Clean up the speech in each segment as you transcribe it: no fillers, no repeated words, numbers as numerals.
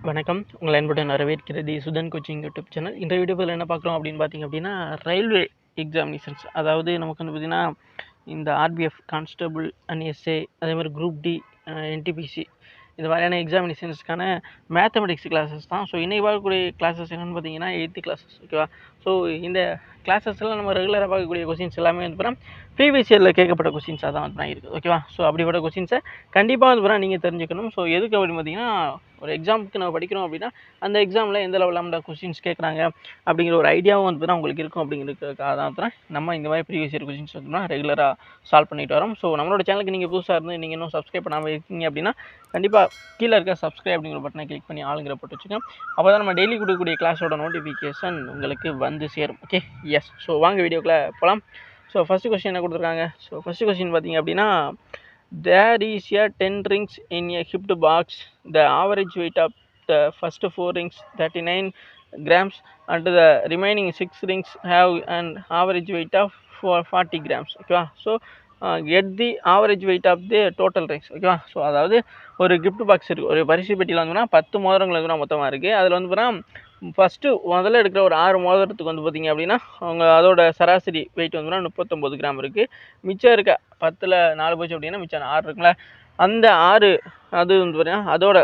வணக்கம். உங்கள் அன்புடன் வரவேற்கிறது சுதன் கோச்சிங் யூடியூப் சேனல். இந்த வீடியோவில் என்ன பார்க்குறோம் அப்படின்னு பார்த்தீங்க அப்படின்னா, ரயில்வே எக்ஸாமினேஷன்ஸ். அதாவது நமக்கு வந்து பார்த்தீங்கன்னா, இந்த ஆர்பிஎஃப், கான்ஸ்டபிள் அண்ட் எஸ்ஏ, அதே மாதிரி குரூப் டி, என்டிபிசி இந்த மாதிரியான எக்ஸாமினேஷன்ஸ்க்கான மேத்தமெட்டிக்ஸ் கிளாஸஸ் தான். ஸோ இன்றைக்கி பார்க்கக்கூடிய கிளாஸஸ் என்னென்னு பார்த்தீங்கன்னா 8th கிளாஸஸ், ஓகேவா? ஸோ இந்த கிளாஸஸ்லாம் நம்ம ரெகுலராக பார்க்கக்கூடிய கொஸ்டின்ஸ் எல்லாமே வந்து பார்த்தீங்கன்னா ப்ரீவியஸ் இயரில் கேட்கப்பட்ட கொஸ்டின்ஸாக தான் வந்து இருக்குது, ஓகேவா? ஸோ அப்படிப்பட்ட கொஸ்டின்ஸை கண்டிப்பாக வந்து பார்த்தீங்கன்னா நீங்கள் தெரிஞ்சுக்கணும். ஸோ எதுக்கு அப்படின்னு பார்த்தீங்கன்னா, ஒரு எக்ஸாமுக்கு நம்ம படிக்கிறோம் அப்படின்னா அந்த எக்ஸாமில் எந்த லெவலில் கொஸ்டின்ஸ் கேட்குறாங்க அப்படிங்கிற ஒரு ஐடியாவும் வந்து பார்த்தீங்கன்னா உங்களுக்கு இருக்கும் அப்படிங்கிறதுக்காக தான் நம்ம இந்த மாதிரி ப்ரீவியஸ் இயர் கொஸ்டின்ஸ் வந்து ரெகுலராக சால்வ் பண்ணிட்டு வரோம். ஸோ நம்மளோட சேனலுக்கு நீங்கள் புதுசாக இருந்து நீங்கள் இன்னும் சப்ஸ்கிரைப் பண்ணாமல் இருக்கீங்க அப்படின்னா கண்டிப்பாக கீழே இருக்க சப்ஸ்கிரைப் அப்படிங்கிற பட்டனை கிளிக் பண்ணி ஆளுங்கிற போட்டு வச்சுக்கோங்க. அப்போ தான் நம்ம டெய்லி கொடுக்கக்கூடிய கிளாஸோட நோட்டிஃபிகேஷன் உங்களுக்கு வந்து சேரும். Okay, S. ஸோ வாங்க வீடியோக்குள்ளே போகலாம். ஸோ ஃபஸ்ட்டு கொஸ்டின் என்ன கொடுத்துருக்காங்க? ஸோ ஃபஸ்ட்டு கொஸ்டின் பார்த்தீங்க அப்படின்னா, there is a 10 rings in a hipped box. The average weight of the first 4 rings 39 grams and the remaining 6 rings have an average weight of 40 grams. ஓகேவா? So get the average weight of the total rings. ஓகேவா? So அதாவது ஒரு gift box இருக்குது, ஒரு பரிசு பெட்டியில் வந்துன்னா 10 மோதிரங்கள் வந்து மொத்தமாக இருக்குது. அதில் வந்து பார்த்தீங்கன்னா ஃபஸ்ட்டு முதல்ல எடுக்கிற ஒரு 6 மோதிரத்துக்கு வந்து பார்த்திங்க அப்படின்னா அவங்க அதோட சராசரி வெயிட் வந்துன்னா 39 கிராம் இருக்குது. மிச்சம் இருக்க 10ல் 4 போச்சு அப்படின்னா மிச்சம் 6 இருக்குங்களா, அந்த 6 அது வந்து பார்த்தீங்கன்னா அதோட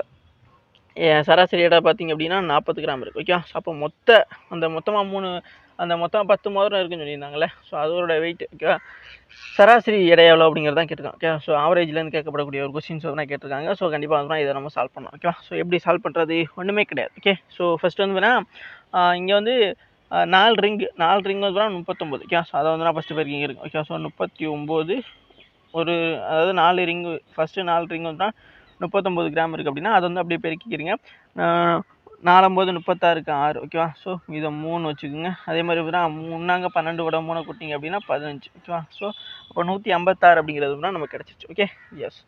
சராசரி எடை பார்த்திங்க அப்படின்னா 40 கிராம் இருக்குது, ஓகே? ஸோ அப்போ மொத்தமாக 10 மோதிரம் இருக்குன்னு சொல்லியிருந்தாங்களே, ஸோ அதோட வெயிட், ஓகேவா? சராசரி எடை எவ்வளோ அப்படிங்கிறது தான் கேட்டிருக்காங்க, ஓகே? ஸோ ஆவரேஜ்லேருந்து கேட்கப்படக்கூடிய ஒரு கொஸ்டின்ஸ் வந்து கேட்டிருக்காங்க. ஸோ கண்டிப்பாக வந்து இதை நம்ம சால்வ் பண்ணலாம், ஓகேவா? ஸோ எப்படி சால்வ் பண்ணுறது? ஒன்றுமே கிடையாது, ஓகே? ஸோ ஃபஸ்ட்டு வந்து பார்த்தீங்கன்னா இங்கே வந்து 4 ரிங்கு வந்து 39, ஓகே? ஸோ அதை வந்து நான் ஃபஸ்ட்டு பெருக்கிங்க இருக்கு, ஓகே? ஸோ 39 அதாவது 4 ரிங்கு, ஃபஸ்ட்டு 4 ரிங்கு வந்து 39 கிராம் இருக்குது அப்படின்னா அதை வந்து அப்படியே பெருக்கிக்கிறீங்க. 4 36க்கு 6, ஓகேவா? ஸோ இதை 3 வச்சுக்கோங்க. அதே மாதிரி பார்த்தீங்கன்னா 12 கூட 3 கூட்டிங்க அப்படின்னா 15, ஓகேவா? ஸோ அப்போ 156 அப்படிங்கிறது நமக்கு கிடச்சிச்சு, ஓகே? எஸ்.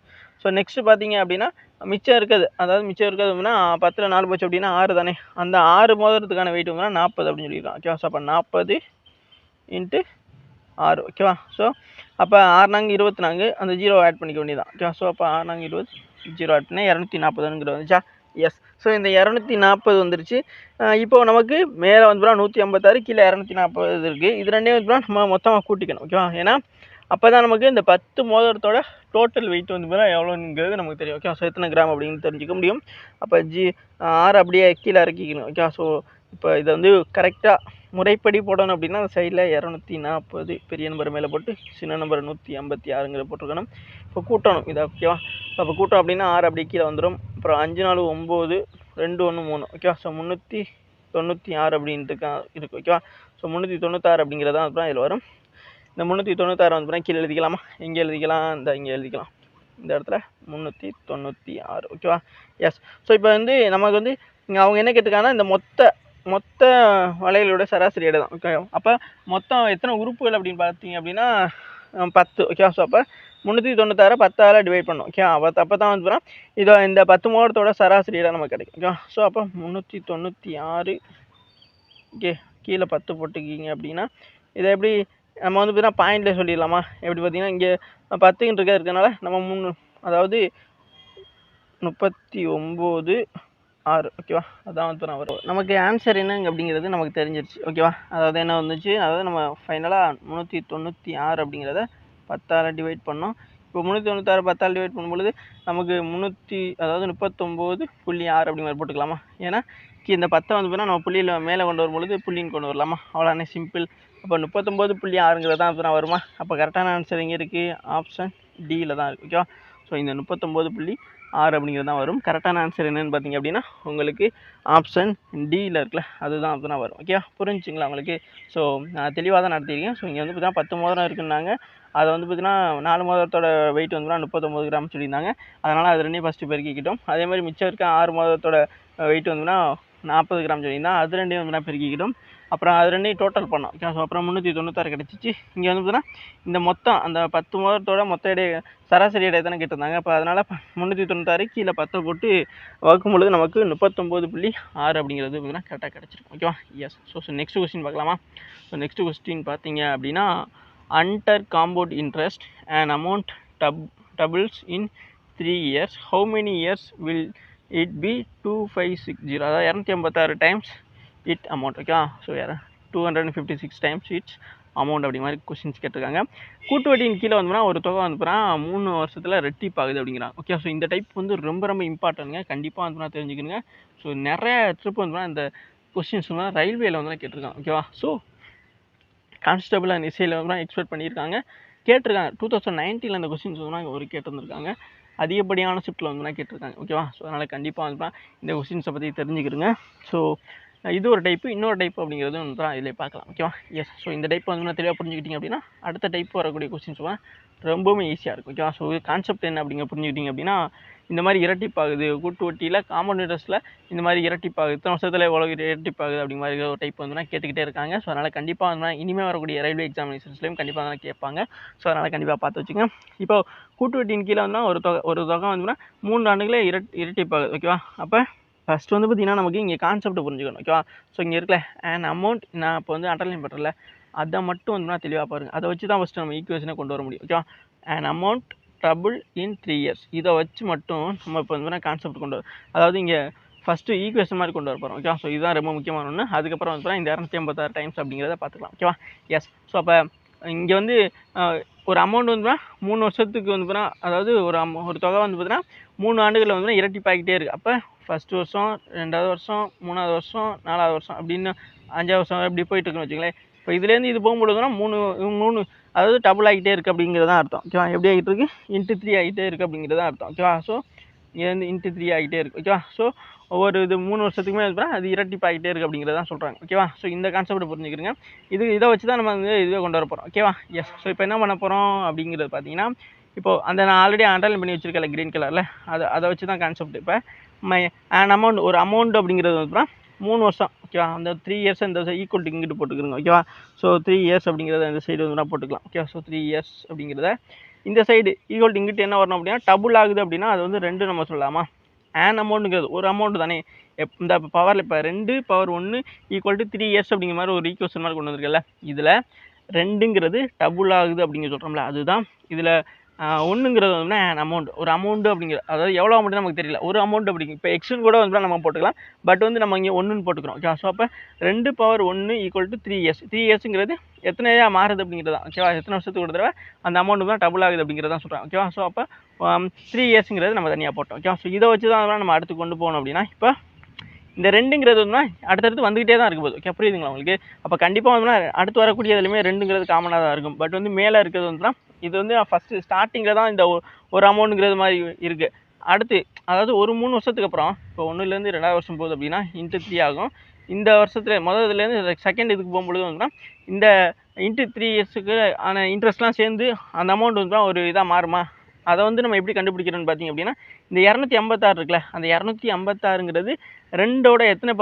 ஸோ நெக்ஸ்ட்டு பார்த்தீங்க அப்படின்னா மிச்சம் இருக்கிறது அப்படின்னா 10ல் 4 போச்சு அப்படின்னா 6 தானே, அந்த 6 மோதிரத்துக்கான வெயிட் வந்து 40 அப்படின்னு சொல்லியிருக்கான், ஓகேவா? ஸோ அப்போ 40 × 6, ஓகேவா? ஸோ அப்போ 6 நாங்க 24, அந்த 0 ஆட் பண்ணிக்க வேண்டியதான், ஓகேவா? ஸோ அப்போ 6 நாங்க 20, 0 ஆட் பண்ணால் 240 வந்துச்சா? எஸ். ஸோ இந்த 240 வந்துருச்சு. இப்போது நமக்கு மேலே வந்து 156, கீழே 240 இருக்குது. இது ரெண்டே வந்து நம்ம மொத்தமாக கூட்டிக்கணும், ஓகேவா? ஏன்னா அப்போ தான் நமக்கு இந்த 10 மோதிரத்தோட டோட்டல் வெயிட் வந்து எவ்வளோங்கிறது நமக்கு தெரியும், ஓகே? ஸோ எத்தனை கிராம் அப்படின்னு தெரிஞ்சிக்க முடியும். அப்போ 6 அப்படியே கீழே இறக்கிக்கணும், ஓகே? ஸோ இப்போ இதை வந்து கரெக்டாக முறைப்படி போடணும் அப்படின்னா அந்த சைடில் 240 பெரிய நம்பர் மேலே போட்டு சின்ன நம்பர் 156 போட்டுருக்கணும். இப்போ கூட்டணும் இதை, ஓகேவா? அப்போ கூட்டம் அப்படின்னா 6 அப்படியே கீழே வந்துடும். அப்புறம் 5 4 9, 2 1 3, ஓகேவா? ஸோ 396 அப்படின்ட்டு இருக்குது, ஓகேவா? ஸோ 396 அப்படிங்கிறது தான் அப்புறம் இதில் வரும். இந்த 396 வந்து கீழே எழுதிக்கலாமா? எங்கே எழுதிக்கலாம்? இங்கே எழுதிக்கலாம், இந்த இடத்துல 396, ஓகேவா? எஸ். ஸோ இப்போ வந்து நமக்கு வந்து அவங்க என்ன கேட்டிருக்காங்கன்னா இந்த மொத்த வளையலோட சராசரி எடை தான், ஓகே? அப்போ மொத்தம் எத்தனை உறுப்புகள் அப்படின்னு பார்த்தீங்க அப்படின்னா 10, ஓகேவா? ஸோ அப்போ 396 10ஆல் டிவைட் பண்ணணும், ஓகே? அப்போ தான் வந்து இந்த 10 மோதிரத்தோட சராசரி எடை நமக்கு கிடைக்கும், ஓகேவா? ஸோ அப்போ 396, ஓகே? கீழே 10 போட்டுக்கிங்க அப்படின்னா இதை எப்படி நம்ம வந்து பார்த்தீங்கன்னா பாயிண்டில் சொல்லிடலாமா? எப்படி பார்த்தீங்கன்னா இங்கே 10 இருக்கனால நம்ம அதாவது 39 6, ஓகேவா? அதான் வந்து நான் வரும். நமக்கு ஆன்சர் என்னங்க அப்படிங்கிறது நமக்கு தெரிஞ்சிருச்சு, ஓகேவா? அதாவது என்ன வந்துச்சு, அதாவது நம்ம ஃபைனலாக 396 அப்படிங்கிறத 10ஆல் டிவைட் பண்ணோம். இப்போ 396 10ஆல் டிவைட் பண்ணும்பொழுது நமக்கு 39.6 அப்படி மாதிரி போட்டுக்கலாமா? ஏன்னா இந்த 10 வந்து பார்த்தீங்கன்னா நம்ம புள்ளியில் மேலே கொண்டு வரும்பொழுது புள்ளின்னு கொண்டு வரலாமா? அவ்வளோதானே, சிம்பிள். அப்போ 39.6 தான் வந்து வருமா? அப்போ கரெக்டான ஆன்சர் எங்கே இருக்குது? ஆப்ஷன் டியில் தான் இருக்குது, ஓகேவா? ஸோ இந்த 39.6 அப்படிங்கிறது தான் வரும். கரெக்டான ஆன்சர் என்னென்னு பார்த்தீங்க அப்படின்னா உங்களுக்கு ஆப்ஷன் டியில் இருக்குல்ல, அதுதான் அப்படின்னா வரும், ஓகே? புரிஞ்சுங்களா உங்களுக்கு? ஸோ நான் தெளிவாக தான் நடத்தியிருக்கேன். ஸோ இங்கே வந்து பார்த்தீங்கன்னா 10 மோதிரம் இருக்குன்னாங்க, அதை வந்து பார்த்தீங்கன்னா 4 மோதிரத்தோட வெயிட் வந்து 39 கிராம் சொல்லியிருந்தாங்க. அதனால் அது ரெண்டையும் ஃபஸ்ட்டு பெருக்கிக்கிட்டோம். அதே மாதிரி மிச்சம் இருக்க 6 மோதிரத்தோட வெயிட் வந்துன்னா 40 கிராம் சொல்லியிருந்தேன், அது ரெண்டையும் வந்து பெருக்கிக்கிட்டோம். அப்புறம் அது ரெண்டையும் டோட்டல் பண்ணோம், ஓகே? ஸோ அப்புறம் 396 கிடச்சிச்சு. இங்கே வந்து பார்த்தீங்கன்னா இந்த மொத்தம் அந்த 10 மோதிரத்தோட மொத்த எடை சராசரி எடை தானே கேட்டிருந்தாங்க. அப்போ அதனால் 396 கீழே 10 போட்டு வகுக்கும் பொழுது நமக்கு 39.6 அப்படிங்கிறது பார்த்தீங்கன்னா கரெக்டாக கிடச்சிருக்கும், ஓகேவா? எஸ். ஸோ நெக்ஸ்ட் கொஸ்டின் பார்க்கலாமா? ஸோ நெக்ஸ்ட் கொஸ்டின் பார்த்தீங்க அப்படின்னா, under compound interest an amount doubles in 3 years, how many years will it be 2560, அதாவது 256 டைம்ஸ் இட் அமௌண்ட். ஓகேவா. ஸோ 256 டைம்ஸ் இட்ஸ் அமௌண்ட் அப்படி மாதிரி கொஸ்டின்ஸ் கேட்டிருக்காங்க. கூட்டு வட்டியின் கீழே வந்துன்னா ஒரு தொகை வந்துன்னா 3 வருஷத்தில் ரெட்டிப்பாகுது அப்படிங்கிறாங்க. ஓகே. ஸோ இந்த டைப் வந்து ரொம்ப ரொம்ப இம்பார்ட்டன்ட்ங்க, கண்டிப்பாக வந்துன்னா தெரிஞ்சுக்கணுங்க. ஸோ நிறைய ட்ரிப் வந்துன்னா இந்த கொஸ்டின்ஸ் வந்து ரயில்வேல வந்து கேட்டிருக்காங்க. ஓகேவா. ஸோ கான்ஸ்டபிள் அண்ட் எஸ்ஐயில் வந்து எக்ஸ்பெக்ட் பண்ணியிருக்காங்க, கேட்டிருக்காங்க. 2019 அந்த கொஸ்டின்ஸ் வந்து ஒரு கேட்டிருந்துருக்காங்க. அதிகப்படியான ஷிஃப்ட்டில் வந்து கேட்டிருக்காங்க. ஓகேவா. ஸோ அதனால் கண்டிப்பாக வந்து இந்த கொஸ்டின்ஸை பற்றி தெரிஞ்சுக்கிடுங்க. ஸோ இது ஒரு டைப்பு. இன்னொரு டைப் அப்படிங்கிறது வந்து தான் இதில் பார்க்கலாம். ஓகேவா. எஸ். ஸோ இந்த டைப் வந்து தெளிவாக புரிஞ்சுக்கிட்டீங்க அப்படின்னா அடுத்த டைப் வரக்கூடிய கொஸ்டின்ஸ் ரொம்பவுமே ஈஸியாக இருக்கும். ஓகேவா. ஸோ கான்செப்ட் என்ன அப்படிங்கிற புரிஞ்சுக்கிட்டீங்க அப்படின்னா இந்த மாதிரி இரட்டிப்பாகுது, கூட்டு வட்டியில் காம்பவுண்ட் இன்ட்ரெஸ்ட்டில் இந்த மாதிரி இரட்டிப்பாகுது, இத்தனை வருஷத்தில் எவ்வளோ இரட்டிப்பாகுது அப்படிங்கிற மாதிரி ஒரு டைப் வந்து கேட்டுக்கிட்டே இருக்காங்க. ஸோ அதனால் கண்டிப்பாக வந்து இனிமேல் வரக்கூடிய ரயில்வே எக்ஸாமினேஷன்ஸ்லையும் கண்டிப்பாக வந்து கேட்பாங்க. ஸோ அதனால் கண்டிப்பாக பார்த்து வச்சுக்கோங்க. இப்போ கூட்டு வட்டியின் கீழே வந்து ஒரு தொகை வந்துன்னா 3 ஆண்டுகளே இரட்டிப்பாகுது. ஓகேவா. அப்போ ஃபஸ்ட்டு வந்து பார்த்திங்கன்னா நமக்கு இங்கே கான்செப்ட் புரிஞ்சுக்கணும். ஓகேவா. ஸோ இங்கே இருக்கல அண்ட் அமௌண்ட், நான் இப்போ வந்து அண்டர்லைன் பண்ணுறல அதை மட்டும் வந்து தெளிவாக பாருங்கள். அதை வச்சு தான் ஃபஸ்ட்டு நம்ம ஈக்குவேஷனை கொண்டு வர முடியும். ஓகேவா. And amount double in 3 years, இதை வச்சு மட்டும் நம்ம இப்போ வந்து கான்செப்ட் கொண்டு வரும். அதாவது இங்கே ஃபஸ்ட்டு ஈக்குவேஷன் மாதிரி கொண்டு வர போகிறோம். ஓகேவா. ஸோ இதுதான் ரொம்ப முக்கியமான ஒன்று. அதுக்கப்புறம் வந்து இந்த 256 டைம்ஸ் அப்படிங்கிறத பார்த்துக்கலாம். ஓகேவா. எஸ். ஸோ அப்போ இங்கே வந்து ஒரு அமௌண்ட் வந்து 3 வருஷத்துக்கு வந்து பார்த்தீங்கன்னா, அதாவது ஒரு தொகை வந்து பார்த்தீங்கன்னா 3 ஆண்டுகளில் வந்து இரட்டிப்பாகிட்டே இருக்குது. அப்போ ஃபஸ்ட்டு வருஷம், 2வது வருஷம், 3வது வருஷம், 4வது வருஷம் அப்படின்னு 5வது வருஷம் இப்படி போயிட்டு இருக்குன்னு வச்சுங்களேன். இப்போ இதுலேருந்து இது போகும்பொழுதுனா 3 அதாவது டபுள் ஆகிட்டே இருக்குது அப்படிங்கிறது தான் அர்த்தம். ஓகேவா. எப்படி ஆகிட்டு இருக்குது, இன்ட்டு 3 ஆகிட்டே இருக்குது அப்படிங்கிறது தான் அர்த்தம். ஓகேவா. ஸோ இது வந்து இன்ட்டு 3 ஆகிட்டே இருக்குது. ஓகேவா. ஸோ ஒவ்வொரு இது 3 வருஷத்துக்குமே அது இரட்டிப்பாகிட்டே இருக்குது அப்படிங்கிறது தான் சொல்கிறாங்க. ஓகேவா. ஸோ இந்த கான்செப்ட் புரிஞ்சுக்கிறீங்க. இதை வச்சு தான் நம்ம வந்து இதுவே கொண்டு வர போகிறோம். ஓகேவா. எஸ். ஸோ இப்போ என்ன பண்ண போகிறோம் அப்படிங்கிறது பார்த்தீங்கன்னா, இப்போது அந்த நான் ஆல்ரெடி அண்டர்லைன் பண்ணி வச்சுருக்கேன் க்ரீன் கலரில், அதை வச்சு தான் கான்செப்ட். இப்போ ஒரு அமௌண்ட் அப்படிங்கிறது வந்து 3 வருஷம். ஓகேவா. அந்த 3 இயர்ஸ் இந்த ஈக்குவல் டு இங்கிட்டு போட்டுக்கிறோங்க. ஓகேவா. ஸோ 3 இயர்ஸ் அப்படிங்கிறத இந்த சைடு வந்து போட்டுக்கலாம். ஓகே. ஸோ 3 இயர்ஸ் அப்படிங்கிறத இந்த சைடு ஈக்குவல் டு இங்கிட்டு என்ன வரணும் அப்படின்னா டபுள் ஆகுது அப்படின்னா அது வந்து 2 நம்ம சொல்லலாமா. ஆன் அமௌண்ட்டுங்கிறது ஒரு அமௌண்ட் தானே. இந்த பவரில் இப்போ 2 பவர் 1 ஈக்குவல் டு 3 இயர்ஸ் அப்படிங்கிற மாதிரி ஒரு ஈக்குவேஷன் மாதிரி கொண்டு வந்திருக்கல. இதில் 2ங்கிறது டபுள் ஆகுது அப்படிங்கிற சொல்கிறோம்ல, அதுதான் இதில் 1ங்கிறது வந்து அமௌண்ட். ஒரு அமௌண்ட் அப்படிங்கிற அதாவது எவ்வளோ அமௌண்ட் நமக்கு தெரியல, ஒரு அமௌண்ட் அப்படிங்க. இப்போ எக்ஸ்னு கூட வந்து நம்ம போட்டுக்கலாம், பட் வந்து நம்ம இங்கே 1ன்னு போட்டுக்கிறோம். ஓகே. ஸோ அப்போ 2 பவர் 1 ஈக்குவல் டு 3 இயர்ஸ். 3 இயர்ஸுங்கிறது எத்தனையாக மாறுது அப்படிங்கிறது தான். ஓகேவா. எத்தனை வருஷத்துக்கு ஒரு தடவை அந்த அமௌண்ட் தான் டபுள் ஆகுது அப்படிங்கிறதான் சொல்கிறாங்க. ஓகேவா. ஸோ அப்போ 3 இயர்ஸுங்கிறது நம்ம தனியாக போட்டோம். ஓகேவா. ஸோ இதை வச்சு தான் நம்ம அடுத்து கொண்டு போகணும் அப்படின்னா இப்போ இந்த 2ங்கிறது வந்து அடுத்தடுத்து வந்துகிட்டே தான் இருக்கும் போது. ஓகே. புரியுதுங்களா உங்களுக்கு. அப்போ கண்டிப்பாக வந்து அடுத்து வரக்கூடிய இதுலையுமே 2ங்கிறது காமனாக தான் இருக்கும். பட் வந்து மேலே இருக்கிறது வந்துன்னா இது வந்து ஃபஸ்ட்டு ஸ்டார்டிங்கில் தான் இந்த ஒரு அமௌண்ட்டுங்கிறது மாதிரி இருக்குது. அடுத்து அதாவது ஒரு 3 வருஷத்துக்கு அப்புறம் இப்போ 1லேருந்து 2வது வருஷம் போகுது அப்படின்னா இன்ட்டு 3 ஆகும். இந்த வருஷத்தில் இதுலேருந்து செகண்ட் இதுக்கு போகும்பொழுது வந்துன்னா இந்த இன்ட்டு 3 இயர்ஸுக்கு ஆன இன்ட்ரெஸ்ட்லாம் சேர்ந்து அந்த அமௌண்ட் வந்து ஒரு இதாக மாறுமா. அதை வந்து நம்ம எப்படி கண்டுபிடிக்கிறோன்னு பார்த்தீங்க அப்படின்னா இந்த 256 இருக்குல்ல, அந்த 256ங்கிறது 2ஓட எத்தனை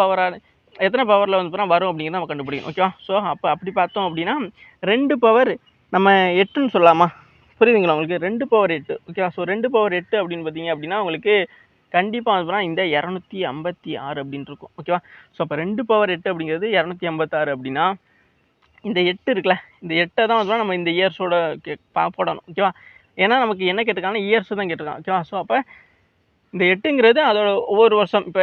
பவரில் வந்து வரும் அப்படிங்கிறத நம்ம கண்டுபிடிக்கணும். ஓகேவா. ஸோ அப்போ அப்படி பார்த்தோம் அப்படின்னா 2 பவர் நம்ம 8ன்னு சொல்லலாமா. புரியுதுங்களா உங்களுக்கு. 2 பவர் 8. ஓகேவா. ஸோ 2 பவர் 8 அப்படின்னு பார்த்தீங்க அப்படின்னா உங்களுக்கு கண்டிப்பாக வந்து இந்த 256 அப்படின்னு இருக்கும். ஓகேவா. ஸோ அப்போ 2 பவர் 8 அப்படிங்கிறது 256 அப்படின்னா இந்த 8 இருக்குல்ல, இந்த 8 தான் வந்து நம்ம இந்த இயர்ஸோட போடணும். ஓகேவா. ஏன்னா நமக்கு என்ன கேட்டிருக்காங்கன்னா இயர்ஸ் தான் கேட்டிருக்காங்க. ஓகேவா. ஸோ அப்போ இந்த 8ங்கிறது அதோட ஒவ்வொரு வருஷம் இப்போ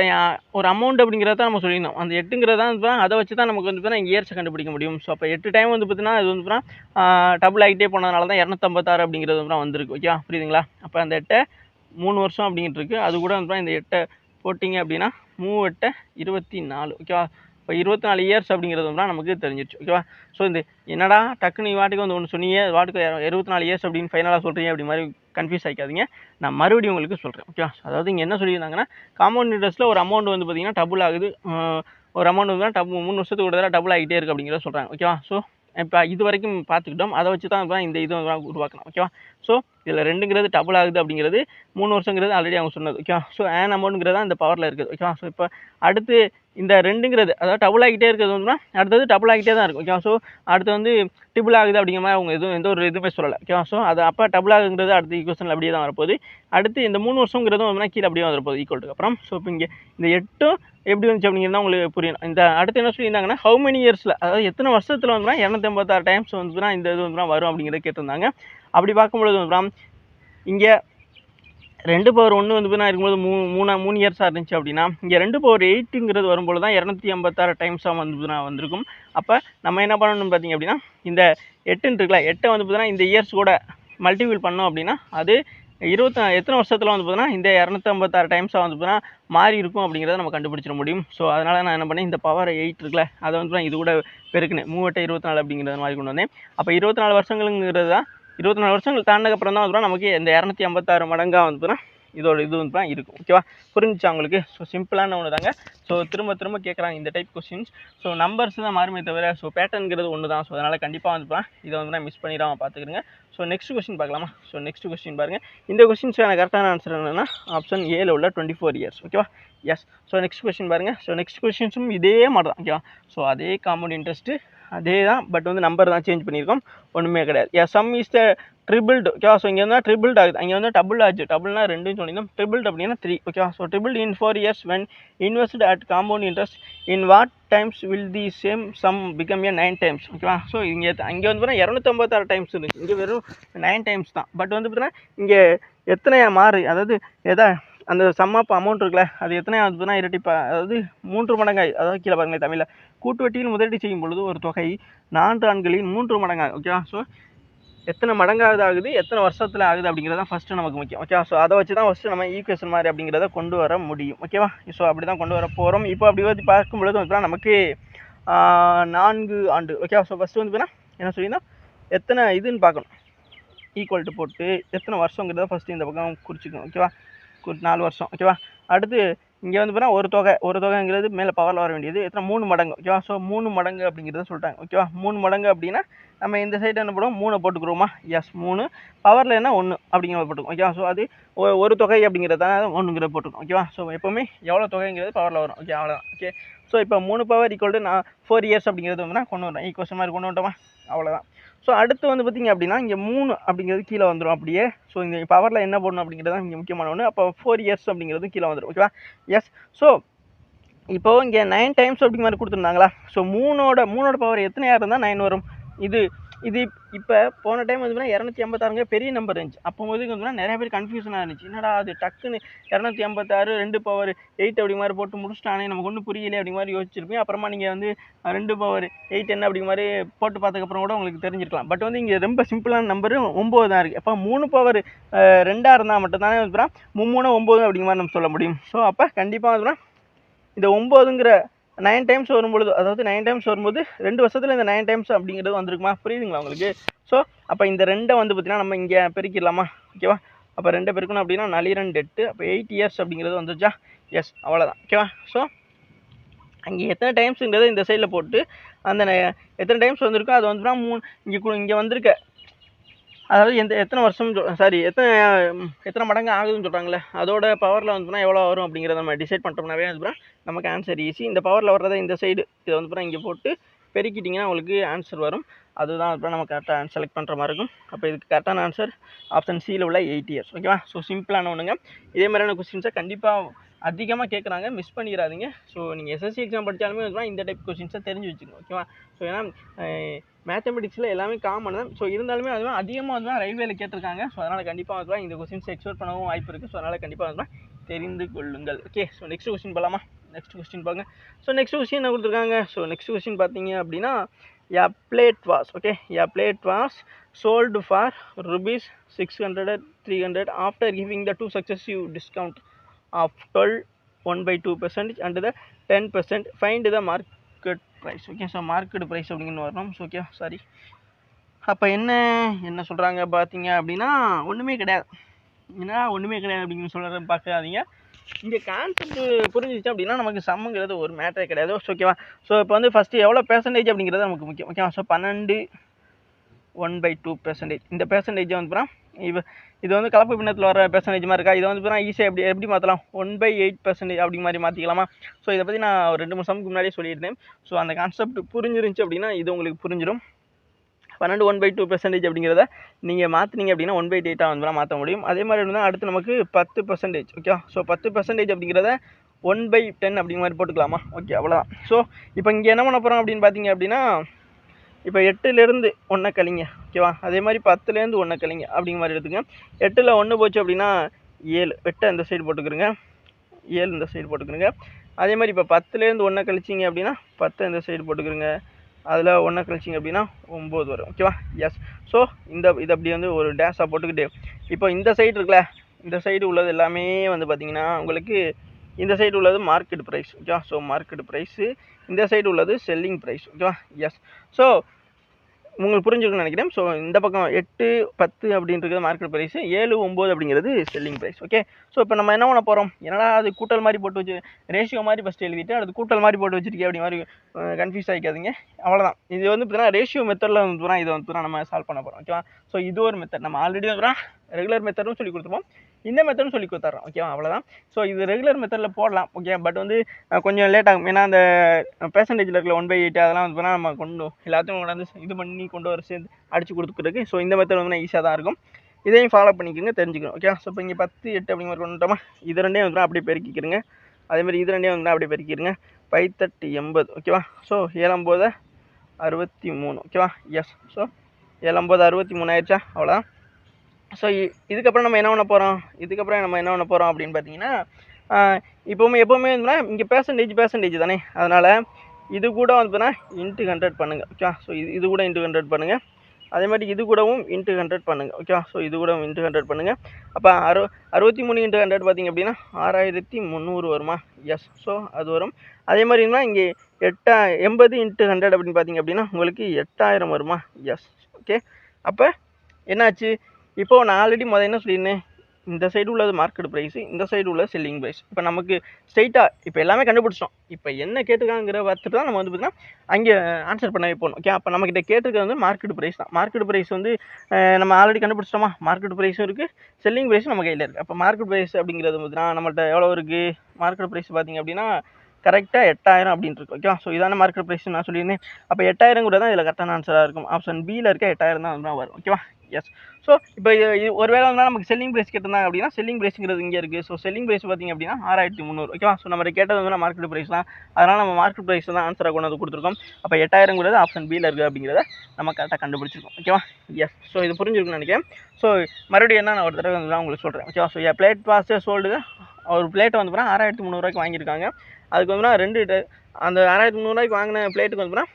ஒரு அமௌண்ட் அப்படிங்கிறத தான் நம்ம சொல்லியிருந்தோம். அந்த 8ங்கிறது தான் அதை வச்சு தான் நமக்கு வந்து பார்த்தீங்கன்னா இயர்ஸை கண்டுபிடிக்க முடியும். ஸோ அப்போ 8 டைம் வந்து பார்த்தீங்கன்னா அது வந்து பார்த்தீங்கன்னா டபுள் ஆகிட்டே போனதுனால தான் 256 அப்படிங்கிறது வந்து வந்திருக்கு. ஓகேவா. புரியுதுங்களா. அப்போ அந்த 8 3 வருஷம் அப்படிங்கிட்டு இருக்குது. அது கூட வந்து இந்த 8 போட்டிங்க அப்படின்னா 3 8 24. ஓகேவா. இப்போ 24 இயர்ஸ் அப்படிங்கிறது வந்து நமக்கு தெரிஞ்சிருச்சு. ஓகேவா. ஸோ இந்த என்னடா டக்குன்னு வாட்டுக்கு வந்து ஒன்று சொன்னீங்க, வாட்டுக்கு 24 இயர்ஸ் அப்படின்னு ஃபைனலாக சொல்கிறீங்க அப்படி மாதிரி கன்ஃபியூஸ் ஆகிக்காதீங்க. நான் மறுபடியும் உங்களுக்கு சொல்கிறேன். ஓகேவா. அதாவது இங்கே என்ன சொல்லியிருந்தாங்கன்னா காம்பவுண்ட் இன்ட்ரெஸ்ட்டில் ஒரு அமௌண்ட் வந்து பார்த்திங்கன்னா டபுள் ஆகுது. ஒரு அமௌண்ட் வந்து 3 வருஷத்துக்கு ஒரு தடவை டபுள் ஆகிட்டே இருக்குது அப்படிங்கிறத சொல்கிறாங்க. ஓகேவா. ஸோ இப்போ இது வரைக்கும் பார்த்துக்கிட்டோம். அதை வச்சு தான் இந்த இது உருவாக்கணும். ஓகேவா. ஸோ இதில் 2ங்கிறது டபுள் ஆகுது அப்படிங்கிறது 3 வருஷங்கிறது ஆல்ரெடி அவங்க சொன்னது. ஓகேவா. ஸோ ஆன் அமௌண்ட்ங்கிறது தான் இந்த பவரில் இருக்குது. ஓகேவா. ஸோ இப்போ அடுத்து இந்த 2ங்கிறது அதாவது டபுள் ஆகிட்டே இருக்கிறது வந்துன்னா அடுத்தது டபுள் ஆகிட்டே தான் இருக்கும். ஓகேவா. ஸோ அடுத்து வந்து ட்ரிபிள் ஆகுது அப்படிங்கிற மாதிரி அவங்க எந்த ஒரு இதுவுமே சொல்லலை. ஓகேவா. ஸோ அது அப்போ டபுள் ஆகுங்கிறது அடுத்த ஈக்குவேஷனில் அப்படியே தான் வரப்போகுது. அடுத்து இந்த 3 வருஷங்கிறதும் வந்து கீழே அப்படியே வரப்போகுது ஈக்குவலுக்கு அப்புறம். ஸோ இப்போ இங்கே இந்த 8 எப்படி வந்துச்சு அப்படிங்கிறது தான் உங்களுக்கு புரியணும். இந்த அடுத்து என்ன சொல்லியிருந்தாங்கன்னா ஹவு மெனி இயர்ஸில், அதாவது எத்தனை வருஷத்தில் வந்துன்னா 256 டைம்ஸ் வந்துன்னா இந்த இது வந்துன்னா வரும் அப்படிங்கிறத கேட்டிருந்தாங்க. அப்படி பார்க்கும்பொழுது வந்துன்னா இங்கே 2 பவர் 1 வந்து பார்த்தீங்கன்னா இருக்கும்போது 3 இயர்ஸாக இருந்துச்சு அப்படின்னா, இங்கே 2 பவர் 8ங்கிறது வரும்போது தான் 256 டைம்ஸாக வந்து வந்திருக்கும். அப்போ நம்ம என்ன பண்ணணும்னு பார்த்தீங்க அப்படின்னா, இந்த 8ன்னு இருக்குல்ல, 8 வந்து பார்த்தீங்கன்னா இந்த இயர்ஸ் கூட மல்டிபிள் பண்ணோம் அப்படின்னா, அது எத்தனை வருஷத்தில் வந்து பார்த்தீங்கன்னா இந்த 256 டைம்ஸாக வந்து பார்த்தீங்கன்னா மாறி இருக்கும் அப்படிங்கிறத நம்ம கண்டுபிடிச்சிட முடியும். ஸோ அதனால் நான் என்ன பண்ணேன், இந்த பவர் 8 இருக்குல்ல, அதை வந்து இது கூட பெருக்கினேன். 3 24 அப்படிங்கிறது மாதிரி கொண்டு வந்தேன். அப்போ 24 வருஷங்களுங்கிறது தான் 24 வருஷங்கள் தாண்டக்கப்புறம் தான் வந்து நமக்கு இந்த 256 மடங்காக வந்து இதோட இது வந்து இருக்கும். ஓகேவா, புரிஞ்சிச்சா உங்களுக்கு? ஸோ சிம்பிளான ஒன்று தாங்க. ஸோ திரும்ப திரும்ப கேட்குறாங்க இந்த டைப் கொஸ்டின்ஸ். ஸோ நம்பர்ஸ் தான் மாறுமே தவிர ஸோ பேட்டர்னுங்கிறது ஒன்று தான். ஸோ அதனால் கண்டிப்பாக வந்து இதை வந்து மிஸ் பண்ணிடாமல் பார்த்துக்கிறேங்க. ஸோ நெக்ஸ்ட் கொஸ்டின் பார்க்கலாமா? ஸோ நெக்ஸ்ட் கொஸ்டின் பாருங்கள். இந்த கொஸ்டின்ஸ்க்கான கரெக்டான ஆன்சர் என்னென்னா ஆப்ஷன் ஏல உள்ள 24 இயர்ஸ். ஓகேவா, எஸ். ஸோ நெக்ஸ்ட் கொஸ்டின் பாருங்கள். ஸோ நெக்ஸ்ட் கொஸ்டின்ஸும் இதே மாதிரி தான். ஓகேவா, ஸோ அதே காம்பவுண்ட் இன்ட்ரெஸ்ட்டு அதே தான், பட் வந்து நம்பர் தான் சேஞ்ச் பண்ணியிருக்கோம், ஒன்றுமே கிடையாது. Some is the tripled. ஓகேவா, ஸோ இங்கே வந்து ட்ரிபிள்ட் ஆகுது, அங்கே வந்து டபுள் ஆச்சு. டபுள்னா 2ன்னு சொல்லியிருந்தோம், ட்ரிபிள்ட் அப்படின்னா 3. ஓகேவா, so tripled in 4 years when invest at compound interest in what times will the same sum become a 9 times. ஓகேவா, ஸோ அங்கே வந்து பார்த்தீங்கன்னா 256 டைம்ஸ் இருந்துச்சு, இங்கே வெறும் 9 டைம்ஸ் தான். பட் வந்து பார்த்தீங்கன்னா இங்கே எத்தனை மாறு, அதாவது அந்த சம் ஆஃப் அமௌண்ட் இருக்குல்ல, அது எத்தனை ஆகுதுன்னா இரட்டிப்பா, அதாவது 3 மடங்காய். அதாவது கீழே பாருங்களேன், தமிழில் கூட்டு வட்டியில் முதலீடு செய்யும் பொழுது ஒரு தொகை 4 ஆண்களின் 3 மடங்காகும். ஓகேவா, ஸோ எத்தனை மடங்காவது ஆகுது, எத்தனை வருஷத்தில் ஆகுது அப்படிங்கிறத ஃபஸ்ட்டு நமக்கு முக்கியம். ஓகேவா, ஸோ அதை வச்சு தான் ஃபஸ்ட்டு நம்ம ஈக்குவேஷன் மாதிரி அப்படிங்கிறத கொண்டு வர முடியும். ஓகேவா, ஸோ அப்படி தான் கொண்டு வர போகிறோம். இப்போ அப்படி வந்து பார்க்கும்பொழுது வந்து நமக்கு 4 ஆண்டு. ஓகேவா, ஸோ ஃபஸ்ட்டு வந்து என்ன சொல்லியிருந்தோம், எத்தனை இதுன்னு பார்க்கணும், ஈக்குவல் டு போட்டு எத்தனை வருஷங்கிறத ஃபஸ்ட்டு இந்த பக்கம் குறிச்சிக்கணும். ஓகேவா, 4 வருஷம். ஓகேவா, அடுத்து இங்கே வந்து ஒரு தொகைங்கிறது மேலே பவரில் வர வேண்டியது எத்தனை 3 மடங்கு. ஓகேவா, ஸோ 3 மடங்கு அப்படிங்கிறத சொல்லிட்டாங்க. ஓகேவா, 3 மடங்கு அப்படின்னா நம்ம இந்த சைடு என்ன பண்ணுவோம், 3 போட்டுக்கிறோமா? எஸ், 3 பவரில் என்ன 1 அப்படிங்கிறத போட்டுக்கோம். ஓகேவா, ஸோ அது ஒரு தொகை அப்படிங்கிறத 1ங்கிறத போட்டுக்கோம். ஓகேவா, ஸோ எப்போவுமே எவ்வளோ தொகைங்கிறது பவரில் வரும். ஓகே, அவ்வளோதான். ஓகே, ஸோ இப்போ 3 பவர் ஈக்குவல் டு 4 இயர்ஸ் அப்படிங்கிறது வந்து கொண்டு வரேன், ஈக்குவேஷன் மாதிரி கொண்டு வந்துட்டோமா? அவ்வளோதான். ஸோ அடுத்து வந்து பார்த்திங்க அப்படின்னா இங்கே 3 அப்படிங்கிறது கீழே வந்துடும் அப்படியே. ஸோ இங்கே பவரில் என்ன பண்ணணும் அப்படிங்கிறது தான் இங்கே முக்கியமான ஒன்று. அப்போ 4 இயர்ஸ் அப்படிங்கிறது கீழே வந்துடும். ஓகேவா, எஸ். ஸோ இப்போது இங்கே 9 டைம்ஸ் அப்படிங்கிற மாதிரி கொடுத்துருந்தாங்களா? ஸோ 3ஓட பவர் எத்தனையாக இருந்தால் 9 வரும்? இது இப்போ போன டைம் வந்து 256 பெரிய நம்பர் இருந்துச்சு. அப்போது வந்து நிறைய பேர் கன்ஃபியூஷனாக இருந்துச்சு, என்னடா அது டக்குன்னு 256 2 பவர் 8 அப்படி மாதிரி போட்டு முடிச்சிட்டானே, நமக்கு ஒன்றும் புரியலை அப்படி மாதிரி யோசிச்சிருப்பேன். அப்புறமா நீங்கள் வந்து 2 பவர் 8 என்ன அப்படி மாதிரி போட்டு பார்த்ததுக்கப்புறம் கூட உங்களுக்கு தெரிஞ்சிருக்கலாம். பட் வந்து இங்கே ரொம்ப சிம்பிளான நம்பரு 9 தான் இருக்குது. அப்போ 3 பவர் 2ஆக இருந்தால் மட்டும்தானே வந்து 3 9 அப்படிங்கிற மாதிரி நம்ம சொல்ல முடியும். ஸோ அப்போ கண்டிப்பாக வந்து இந்த 9ங்கிற 9 டைம்ஸ் வரும்பொழுது, அதாவது 9 டைம்ஸ் வரும்போது 2 வருஷத்தில் இந்த 9 டைம்ஸ் அப்படிங்கிறது வந்துருக்குமா? புரியுதுங்களா உங்களுக்கு? ஸோ அப்போ இந்த 2 வந்து பார்த்தீங்கன்னா நம்ம இங்கே பெருக்கிடலாமா? ஓகேவா, அப்போ 2 பெருக்கணும் அப்படின்னா 4 2 8, அப்போ 8 இயர்ஸ் அப்படிங்கிறது வந்துருச்சா? எஸ், அவ்வளோதான். ஓகேவா, ஸோ அங்கே எத்தனை டைம்ஸுங்கிறத இந்த சைடில் போட்டு அந்த எத்தனை டைம்ஸ் வந்திருக்கோ அது வந்துன்னா 3 இங்கே வந்திருக்க, அதாவது எத்தனை வருஷம் எத்தனை மடங்கு ஆகுதுன்னு சொல்கிறாங்களே, அதோட பவரில் வந்துன்னா எவ்வளோ வரும் அப்படிங்கிறத நம்ம டிசைட் பண்ணிட்டோம்னாவே வந்து நமக்கு ஆன்சர் ஈஸி. இந்த பவரில் வர்றதை இந்த சைடு இதை வந்து இங்கே போட்டு பெருக்கிட்டிங்கன்னா உங்களுக்கு ஆன்சர் வரும். அதுதான் அப்புறம் நம்ம கரெக்டாக செலக்ட் பண்ணுற மாதிரி இருக்கும். அப்போ இதுக்கு கரெக்டான ஆன்சர் ஆப்ஷன் சியில் உள்ள 8 இயர்ஸ். ஓகேவா, ஸோ சிம்பிளான ஒன்றுங்க. இதே மாதிரியான கொஸ்டின்ஸை கண்டிப்பாக அதிகமாக கேட்குறாங்க, மிஸ் பண்ணிடாதீங்க. ஸோ நீங்கள் எஸ்எஸ்சி எக்ஸாம் படித்தாலுமே இந்த டைப் கொஸ்டின்ஸை தெரிஞ்சு வச்சுக்கணும். ஓகேவா, ஸோ ஏன்னா மேத்தமெட்டிக்ஸில் எல்லாமே காமன் தான். ஸோ இருந்தாலுமே அதுவும் அதிகமாக வந்து ரயில்வேல கேட்டிருக்காங்க. ஸோ அதனால் கண்டிப்பாக வந்து இந்த கொஸ்டின்ஸ் எக்ஸ்பெக்ட் பண்ணவும் வாய்ப்பு இருக்குது. ஸோ அதனால் கண்டிப்பாக வந்து தெரிந்து கொள்ளுங்கள். ஓகே, ஸோ நெக்ஸ்ட் கொஸ்டின் போகலாமா? நெக்ஸ்ட் கொஸ்டின் பாருங்க. ஸோ நெக்ஸ்ட் கொஸ்டின் என்ன கொடுத்துருக்காங்க? ஸோ நெக்ஸ்ட் கொஸ்டின் பார்த்தீங்க அப்படின்னா a plate was sold for rupees 600 300 after giving the two successive discount of 12 1/2% and the 10%. Find the market price. Okay, so market price அப்படிங்கன்னு வரணும். So okay, sorry. அப்போ என்ன சொல்கிறாங்க பார்த்தீங்க அப்படின்னா ஒன்றுமே கிடையாது. ஏன்னா ஒன்றுமே கிடையாது அப்படிங்கிற சொல்கிறத பார்க்காதீங்க. இங்கே கான்செப்ட் புரிஞ்சிச்சு அப்படின்னா நமக்கு சம்முங்கிறது ஒரு மேட்டரே கிடையாது. ஓகேவா, ஸோ இப்போ வந்து ஃபஸ்ட்டு எவ்வளோ பெர்சன்டேஜ் அப்படிங்கிறது நமக்கு முக்கியம். ஓகேவா, ஸோ 12 1/2%. இந்த பெர்சன்டேஜை வந்து இது வந்து கலப்பு பின்னத்தில் வர பெர்சன்டேஜ் மாதிரி இருக்கா? இதை வந்து ஈஸியாக எப்படி மாற்றலாம்? 1/8% அப்படி மாதிரி மாற்றிக்கலாமா? ஸோ இதை பற்றி நான் ஒரு 2 3 சம்முக்கு முன்னாடியே சொல்லியிருந்தேன். ஸோ அந்த கான்செப்ட் புரிஞ்சிருந்துச்சு அப்படின்னா இது உங்களுக்கு புரிஞ்சிடும். 12 1/2% அப்படிங்கிறத நீங்கள் மாற்றினீங்க அப்படின்னா 1/8 வந்து மாற்ற முடியும். அதே மாதிரி இருந்தால் அடுத்து நமக்கு 10%. ஓகே, ஸோ 10% அப்படிங்கிறத 1/10 அப்படிங்கிற மாதிரி போட்டுக்கலாமா? ஓகே, அவ்வளோதான். ஸோ இப்போ இங்கே என்ன பண்ண போகிறோம் அப்படின்னு பார்த்தீங்க அப்படின்னா இப்போ 8லேருந்து 1 கழிங்க. ஓகேவா, அதே மாதிரி 10லேருந்து 1 கழிங்க அப்படிங்கிற மாதிரி எடுத்துங்க. 8ல் 1 போச்சு அப்படின்னா 7 வெட்டை இந்த சைடு போட்டுக்கிறங்க, 7 இந்த சைடு போட்டுக்கிறங்க. அதே மாதிரி இப்போ 10லேருந்து 1 கழிச்சிங்க அப்படின்னா 10 இந்த சைடு போட்டுக்கிறங்க, அதில் 1 கழிச்சிங்க அப்படின்னா 9 வரும். ஓகேவா? எஸ். ஸோ இது அப்படி வந்து ஒரு டேஷாக போட்டுக்கிட்டு இப்போ இந்த சைடு இருக்குல்ல, இந்த சைடு உள்ளது எல்லாமே வந்து பார்த்தீங்கன்னா உங்களுக்கு இந்த சைடு உள்ளது மார்க்கெட் ப்ரைஸ். ஓகேவா? ஸோ மார்க்கெட் ப்ரைஸு, இந்த சைடு உள்ளது செல்லிங் ப்ரைஸ். ஓகேவா? எஸ். ஸோ உங்களுக்கு புரிஞ்சுக்கணும்னு நினைக்கிறேன். ஸோ இந்த பக்கம் 8, 10 அப்படின்றது மார்க்கெட் ப்ரைஸு, 7, 9 அப்படிங்கிறது செல்லிங் ப்ரைஸ். ஓகே. ஸோ இப்போ நம்ம என்ன பண்ண போகிறோம், என்னடா அது கூட்டல் மாதிரி போட்டு வச்சு ரேஷியோ மாதிரி ஃபஸ்ட்டு எழுதிட்டு அது கூட்டல் மாதிரி போட்டு வச்சுருக்கே அப்படி மாதிரி கன்ஃபியூஸ் ஆகிக்காதீங்க. அவ்வளோதான். இது வந்து பார்த்தீங்கன்னா ரேஷியோ மெத்தடில் வந்து இதை வந்து நம்ம சால்வ் பண்ண போகிறோம். ஓகேவா? ஸோ இது ஒரு மெத்தட். நம்ம ஆல்ரெடி வந்து ரெகுலர் மெத்தடும் சொல்லி கொடுத்துருப்போம், இந்த மெத்தடும் சொல்லி கொடுத்துட்றோம். ஓகேவா? அவ்வளோதான். ஸோ இது ரெகுலர் மெத்தடில் போடலாம். ஓகே. பட் வந்து கொஞ்சம் லேட் ஆகும். ஏன்னா அந்த பெர்சன்டேஜில் இருக்கிற 1/8 அதெல்லாம் வந்து நம்ம எல்லாத்தையும் கொண்டாந்து இது பண்ணி கொண்டு வர சேர்ந்து அடிச்சு கொடுத்துருக்கு. ஸோ இந்த மெத்தட் வந்து ஈஸியாக தான் இருக்கும். இதையும் ஃபாலோ பண்ணிக்கோங்க, தெரிஞ்சுக்கணும். ஓகே. ஸோ இப்போ இங்கே 10, 8 அப்படிங்கிற மாதிரி கொண்டுட்டோமா, இது ரெண்டையும் வந்து அப்படியே பெருக்கிக்கிறங்க. அதேமாதிரி இது ரெண்டையும் வந்து அப்படியே பெருக்கிடுங்க. 5 80. ஓகேவா? ஸோ 7 63. ஓகேவா? எஸ். ஸோ 7 63 ஆயிடுச்சா? அவ்வளோதான். ஸோ இதுக்கப்புறம் நம்ம என்ன பண்ண போகிறோம் அப்படின்னு பார்த்தீங்கன்னா, எப்போவுமே வந்துன்னா இங்கே பெர்சன்டேஜ் தானே, அதனால் இது கூட வந்து பார்த்தீங்கன்னா இன்ட்டு 100 பண்ணுங்கள். ஓகேவா? ஸோ இது கூட இன்ட்டு 100 பண்ணுங்கள். அதே மாதிரி இது கூடவும் இன்ட்டு 100 பண்ணுங்கள். ஓகேவா? ஸோ இது கூட இன்ட்டு 100 பண்ணுங்கள். அப்போ 63 இன்ட்டு 100 பார்த்திங்க அப்படின்னா 6300 வருமா? எஸ். ஸோ அது வரும். அதே மாதிரி இருந்தால் இங்கே 80 இன்ட்டு 100 அப்படின்னு பார்த்திங்க அப்படின்னா உங்களுக்கு 8000 வருமா? எஸ். ஓகே. அப்போ என்னாச்சு, இப்போ நான் ஆல்ரெடி என்ன சொல்லியிருந்தேன், இந்த சைடு உள்ளது மார்க்கெட் ப்ரைஸு, இந்த சைடு உள்ள செல்லிங் ப்ரைஸ். இப்போ நமக்கு ஸ்ட்ரைட்டாக இப்போ எல்லாமே கண்டுபிடிச்சிட்டோம். இப்போ என்ன கேட்டுக்காங்கிற பார்த்துட்டு தான் நம்ம வந்து பார்த்தீங்கன்னா அங்கே ஆன்சர் பண்ணவே போகணும். ஓகே. அப்போ நம்மக்கிட்ட கேட்டுருக்கிறது வந்து மார்க்கெட் ப்ரைஸ் தான். மார்க்கெட் ப்ரைஸ் வந்து நம்ம ஆல்ரெடி கண்டுபிடிச்சிட்டோமா, மார்க்கெட் ப்ரைஸும் இருக்குது, செல்லிங் ப்ரைஸும் நம்ம கையில் இருக்குது. அப்போ மார்க்கெட் ப்ரைஸ் அப்படிங்கிறது பார்த்தீங்கன்னா நம்மள்கிட்ட எவ்வளோ இருக்குது, மார்க்கெட் ப்ரைஸ் பார்த்திங்க அப்படின்னா கரெக்டாக 8000 அப்படின்ட்டு இருக்கு. ஓகேவா? ஸோ இதான மார்க்கெட் ப்ரைஸ் நான் சொல்லியிருந்தேன். அப்போ 8000 கூட தான் இதில் கரெக்டான ஆன்சராக இருக்கும். ஆப்ஷன் பியில் இருக்க 8000 தான் வரும். ஓகேவா? எஸ். ஸோ இப்போ ஒரு வேளை வந்து நமக்கு செல்லிங் ப்ரைஸ் கேட்டிருந்தாங்க அப்படின்னா செல்லிங் ப்ரைஸுங்கிறது இங்கே இருக்குது. ஸோ செல்லிங் ப்ரைஸ் பார்த்திங்க அப்படின்னா 6300. ஓகேவா? ஸோ நம்ம கேட்டது வந்து மார்க்கெட் ப்ரைஸ் தான், அதனால் நம்ம மார்க்கெட் ப்ரைஸ் தான் ஆன்சராக கொண்டு வந்து கொடுத்துருக்கோம். அப்போ 8000 கூட ஆப்ஷன் பியில் இருக்குது அப்படிங்கிறத நம்ம கரெக்டாக கண்டுபிடிச்சிருக்கோம். ஓகேவா? எஸ். ஸோ இது புரிஞ்சிருக்குன்னு நினைக்கிறேன். ஸோ மறுபடியும் என்ன நான் ஒரு தடவை வந்து உங்களுக்கு சொல்கிறேன். ஓகேவா? ஸோ பிளேட் வாஸ் சோல்டு, ஒரு பிளேட்டை வந்து 6300 வாங்கியிருக்காங்க. அதுக்கு வந்து அந்த 6300 வாங்கின பிளேட்டுக்கு வந்து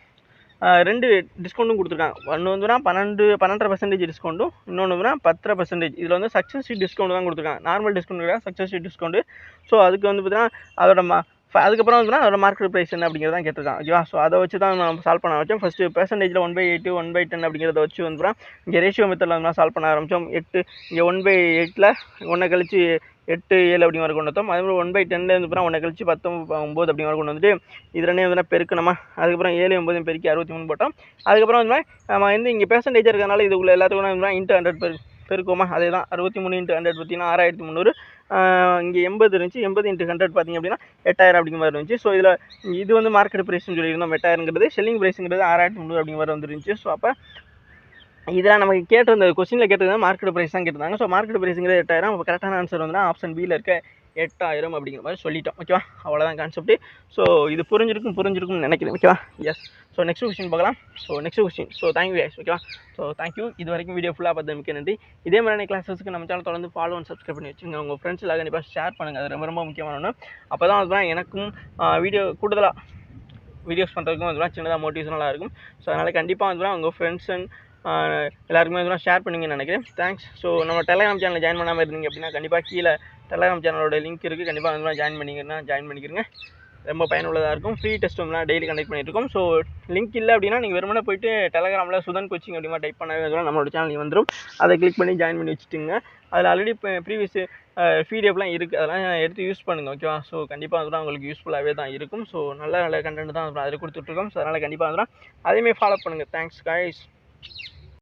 2 டிஸ்கவுண்ட்டும் கொடுத்துருக்காங்க. ஒன்று வந்து 12.5% டிஸ்கவுண்ட்டும், இன்னொன்று வந்து 10%. இதில் வந்து சக்ஸஸ்ஃபுல் டிஸ்கவுண்ட் தான் கொடுத்துருக்காங்க. நார்மல் டிஸ்கவுண்ட் கிடையாது, சக்ஸஸ்ஃபுல் டிஸ்கவுண்ட்டு. ஸோ அதுக்கு வந்து பார்த்தீங்கன்னா அதோட அதுக்கப்புறம் வந்து அதோட மார்க்கெட் ப்ரைஸ் என்ன அப்படிங்கிறதான் கேட்டிருக்காங்க. ஓகேவா? ஸோ அதை வச்சு தான் நம்ம சால்வ் பண்ண ஆரம்பித்தோம். ஃபஸ்ட்டு பெர்சன்டேஜில் 1/8, 1/10 அப்படிங்கிறத வச்சு வந்து இங்கே ரேஷியோ மெத்தடில் வந்து சால்வ் பண்ண ஆரம்பித்தோம். 8 இங்கே 1/8ல் 1 கழிச்சு 8, 7 அப்படி மாதிரி கொண்டு வந்தோம். அதே மாதிரி 1/10 வந்து 1 கழிச்சு 19 அப்படி மாதிரி கொண்டு வந்துட்டு இது ரெண்டையும் வந்து பெருக்கணுமா, அதுக்கப்புறம் 7, 9 பெருக்கி 63 போட்டோம். அதுக்கப்புறம் வந்து நம்ம வந்து இங்கே பெர்சன்டேஜ் இருக்கிறதுனால இதுக்குள்ள எல்லாத்துக்கும் இன்ட்டு 100 பெருக்குவோமா, அதே தான் 63 இன்ட்டு 100 பார்த்தீங்கன்னா 6300. இங்கே 80 இருந்துச்சு, 80 இன்ட்டு 100 பார்த்திங்க அப்படின்னா 8000 அப்படிங்கிற மாதிரி இருந்துச்சு. ஸோ இதில் இது வந்து மார்க்கெட் ப்ரைஸ்னு சொல்லியிருந்தோம் 8000ங்கிறது, செல்லிங் ப்ரைஸுங்கிறது 6300 அப்படிங்கிற மாதிரி வந்துருந்துச்சு. ஸோ அப்போ இதெல்லாம் நமக்கு கேட்டிருந்த கொஸ்டினில் கேட்டிருந்தா மார்க்கெட் ப்ரைஸ் தான் கேட்டிருந்தாங்க. ஸோ மார்க்கெட் ப்ரைஸுங்கிறது 8000. அப்போ கரெக்டான ஆன்சர் வந்து ஆப்ஷன் பியில் இருக்க 8000 அப்படிங்கிற மாதிரி சொல்லிட்டோம். ஓகேவா? அவ்வளோதான் கான்செப்ட். ஸோ இது புரிஞ்சிருக்கும்னு நினைக்கிறேன். ஓகேவா? எஸ். ஸோ நெக்ஸ்ட் கொஸ்டின் பார்க்கலாம். Next question. Thank you guys. ஓகேவா? தேங்க்யூ. இது வரைக்கும் வீடியோ ஃபுல்லாக பார்த்து மிக்க நன்றி. இதே மாதிரியான கிளாஸஸ்க்கு நம்ம சேனல் தொடர்ந்து ஃபாலோ அண்ட் சப்ஸ்கிரைப் பண்ணி வச்சுங்க. உங்கள் ஃப்ரெண்ட்ஸில் கண்டிப்பாக ஷேர் பண்ணுங்கள். அது ரொம்ப முக்கியமான ஒன்று. அப்போ தான் வந்து எனக்கும் வீடியோ கூடுதலாக வீடியோஸ் பண்ணுறதுக்கும் வந்து சின்னதாக மோட்டிவேஷனலாக இருக்கும். ஸோ அதனால் கண்டிப்பாக வந்து உங்கள் ஃப்ரெண்ட்ஸ் அண்ட் எல்லாருக்குமே வந்து ஷேர் பண்ணிங்கன்னு நினைக்கிறேன். தேங்க்ஸ். ஸோ நம்ம டெலகிராம் சேனலில் ஜாயின் பண்ணாமல் இருந்தீங்க அப்படின்னா கண்டிப்பாக கீழே டெலகிராம் சேனலோட லிங்க் இருக்குது, கண்டிப்பாக வந்து ஜாயின் பண்ணிக்கிறங்க. ரொம்ப பயனுள்ளதாக இருக்கும். ஃப்ரீ டெஸ்ட் வந்து டெய்லி கண்டக்ட் பண்ணிட்டுருக்கோம். ஸோ லிங்க் இல்லை அப்படின்னா நீங்கள் வெறுமனே போய்ட்டு டெலகிராமில் சுதன் கோச்சிங் அப்படிமா டைப் பண்ணவே நம்மளோட சேனல் வந்துடும். அதை கிளிக் பண்ணி ஜாயின் பண்ணி வச்சுட்டுங்க. அதில் ஆல்ரெடி இப்போ ப்ரீவியஸ் பிடிஎஃப்லாம் இருக்குது, அதெல்லாம் எடுத்து யூஸ் பண்ணுங்கள். ஓகேவா? ஸோ கண்டிப்பாக வந்து உங்களுக்கு யூஸ்ஃபுல்லாகவே தான் இருக்கும். ஸோ நல்ல கண்டென்ட் தான் அதில் கொடுத்துட்ருக்கோம். ஸோ அதனால் கண்டிப்பாக வந்து அதேமாதிரி ஃபாலோ பண்ணுங்கள். Thanks guys.